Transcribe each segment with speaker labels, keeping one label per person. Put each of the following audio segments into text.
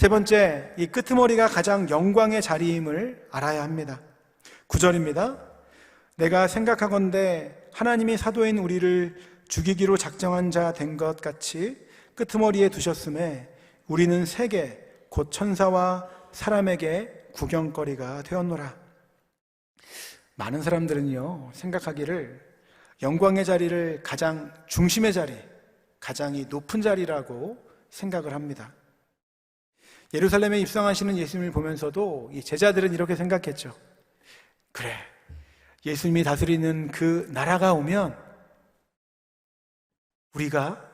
Speaker 1: 세 번째, 이 끄트머리가 가장 영광의 자리임을 알아야 합니다. 9절입니다. 내가 생각하건대 하나님이 사도인 우리를 죽이기로 작정한 자 된 것 같이 끄트머리에 두셨음에 우리는 세계 곧 천사와 사람에게 구경거리가 되었노라. 많은 사람들은요, 생각하기를 영광의 자리를 가장 중심의 자리, 가장 높은 자리라고 생각을 합니다. 예루살렘에 입성하시는 예수님을 보면서도 이 제자들은 이렇게 생각했죠. 그래, 예수님이 다스리는 그 나라가 오면 우리가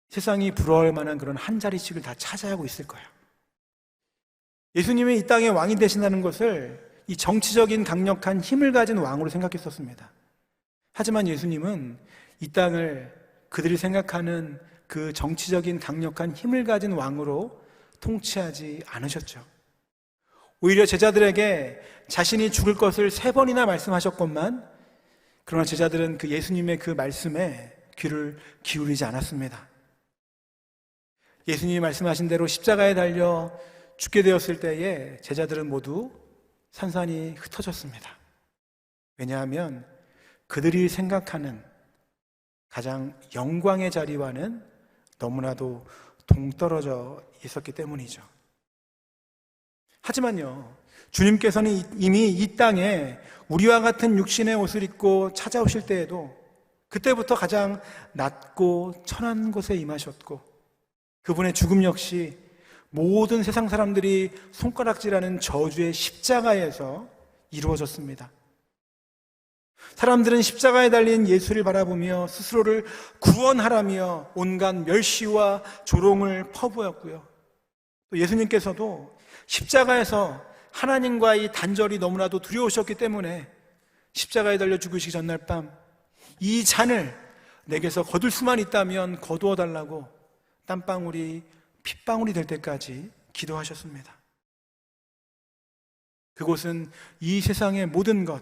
Speaker 1: 세상이 부러워할 만한 그런 한 자리씩을 다 차지하고 있을 거야. 예수님이 이 땅의 왕이 되신다는 것을 이 정치적인 강력한 힘을 가진 왕으로 생각했었습니다. 하지만 예수님은 이 땅을 그들이 생각하는 그 정치적인 강력한 힘을 가진 왕으로 통치하지 않으셨죠. 오히려 제자들에게 자신이 죽을 것을 3번이나 말씀하셨건만, 그러나 제자들은 그 예수님의 그 말씀에 귀를 기울이지 않았습니다. 예수님이 말씀하신 대로 십자가에 달려 죽게 되었을 때에 제자들은 모두 산산이 흩어졌습니다. 왜냐하면 그들이 생각하는 가장 영광의 자리와는 너무나도 동떨어져 있었기 때문이죠. 하지만요, 주님께서는 이미 이 땅에 우리와 같은 육신의 옷을 입고 찾아오실 때에도 그때부터 가장 낮고 천한 곳에 임하셨고, 그분의 죽음 역시 모든 세상 사람들이 손가락질하는 저주의 십자가에서 이루어졌습니다. 사람들은 십자가에 달린 예수를 바라보며 스스로를 구원하라며 온갖 멸시와 조롱을 퍼부었고요. 또 예수님께서도 십자가에서 하나님과의 단절이 너무나도 두려우셨기 때문에 십자가에 달려 죽으시기 전날 밤 이 잔을 내게서 거둘 수만 있다면 거두어 달라고 땀방울이 핏방울이 될 때까지 기도하셨습니다. 그곳은 이 세상의 모든 것,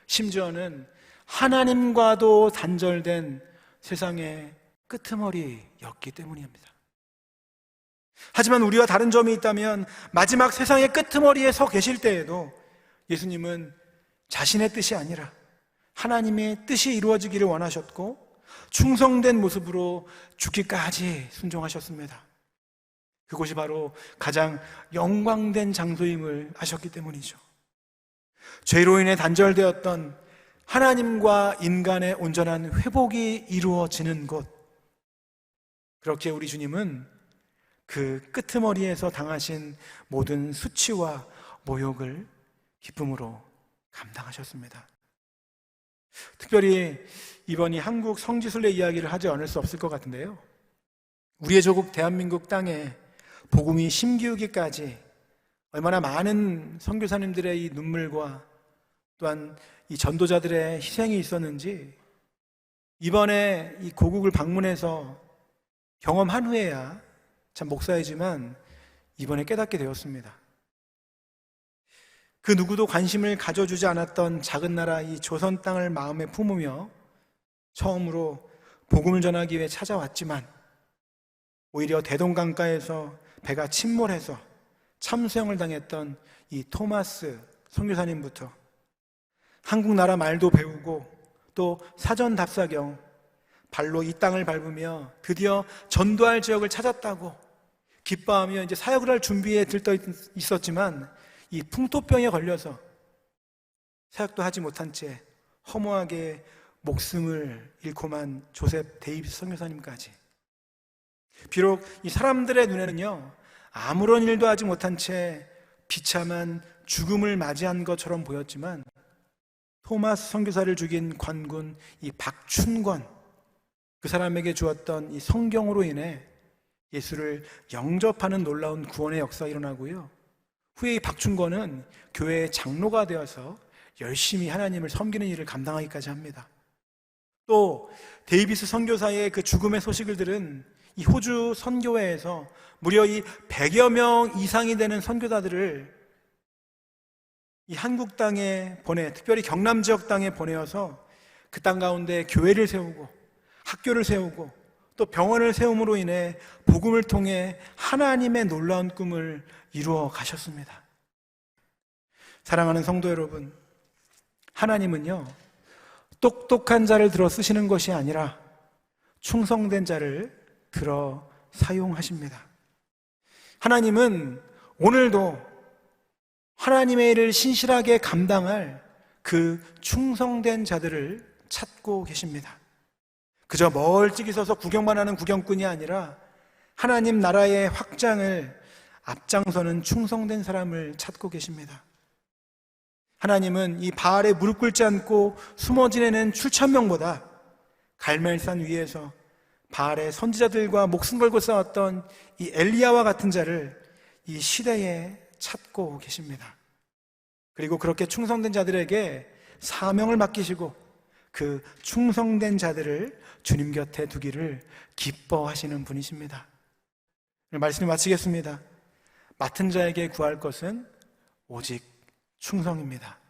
Speaker 1: 심지어는 하나님과도 단절된 세상의 끄트머리였기 때문입니다. 하지만 우리와 다른 점이 있다면 마지막 세상의 끄트머리에 서 계실 때에도 예수님은 자신의 뜻이 아니라 하나님의 뜻이 이루어지기를 원하셨고 충성된 모습으로 죽기까지 순종하셨습니다. 그곳이 바로 가장 영광된 장소임을 아셨기 때문이죠. 죄로 인해 단절되었던 하나님과 인간의 온전한 회복이 이루어지는 곳, 그렇게 우리 주님은 그 끄트머리에서 당하신 모든 수치와 모욕을 기쁨으로 감당하셨습니다. 특별히 이번이 한국 성지순례 이야기를 하지 않을 수 없을 것 같은데요, 우리의 조국 대한민국 땅에 복음이 심기우기까지 얼마나 많은 선교사님들의 이 눈물과 또한 이 전도자들의 희생이 있었는지 이번에 이 고국을 방문해서 경험한 후에야 참 목사이지만 이번에 깨닫게 되었습니다. 그 누구도 관심을 가져주지 않았던 작은 나라 이 조선 땅을 마음에 품으며 처음으로 복음을 전하기 위해 찾아왔지만 오히려 대동강가에서 배가 침몰해서 참수형을 당했던 이 토마스 선교사님부터 한국 나라 말도 배우고 또 사전 답사경 발로 이 땅을 밟으며 드디어 전도할 지역을 찾았다고 기뻐하며 이제 사역을 할 준비에 들떠 있었지만 이 풍토병에 걸려서 사역도 하지 못한 채 허무하게 목숨을 잃고만 조셉 데이비스 선교사님까지, 비록 이 사람들의 눈에는요 아무런 일도 하지 못한 채 비참한 죽음을 맞이한 것처럼 보였지만 토마스 선교사를 죽인 관군 이 박춘권, 그 사람에게 주었던 이 성경으로 인해 예수를 영접하는 놀라운 구원의 역사가 일어나고요, 후에 이 박춘권은 교회의 장로가 되어서 열심히 하나님을 섬기는 일을 감당하기까지 합니다. 또 데이비스 선교사의 그 죽음의 소식을 들은 이 호주 선교회에서 무려 이 100여 명 이상이 되는 선교사들을 이 한국 땅에 보내, 특별히 경남 지역 땅에 보내어서 그 땅 가운데 교회를 세우고 학교를 세우고 또 병원을 세움으로 인해 복음을 통해 하나님의 놀라운 꿈을 이루어 가셨습니다. 사랑하는 성도 여러분, 하나님은요, 똑똑한 자를 들어 쓰시는 것이 아니라 충성된 자를 들어 사용하십니다. 하나님은 오늘도 하나님의 일을 신실하게 감당할 그 충성된 자들을 찾고 계십니다. 그저 멀찍이 서서 구경만 하는 구경꾼이 아니라 하나님 나라의 확장을 앞장서는 충성된 사람을 찾고 계십니다. 하나님은 이 바알에 무릎 꿇지 않고 숨어 지내는 출천명보다 갈멜산 위에서 바알의 선지자들과 목숨 걸고 싸웠던 이 엘리야와 같은 자를 이 시대에 찾고 계십니다. 그리고 그렇게 충성된 자들에게 사명을 맡기시고 그 충성된 자들을 주님 곁에 두기를 기뻐하시는 분이십니다. 말씀을 마치겠습니다. 맡은 자에게 구할 것은 오직 충성입니다.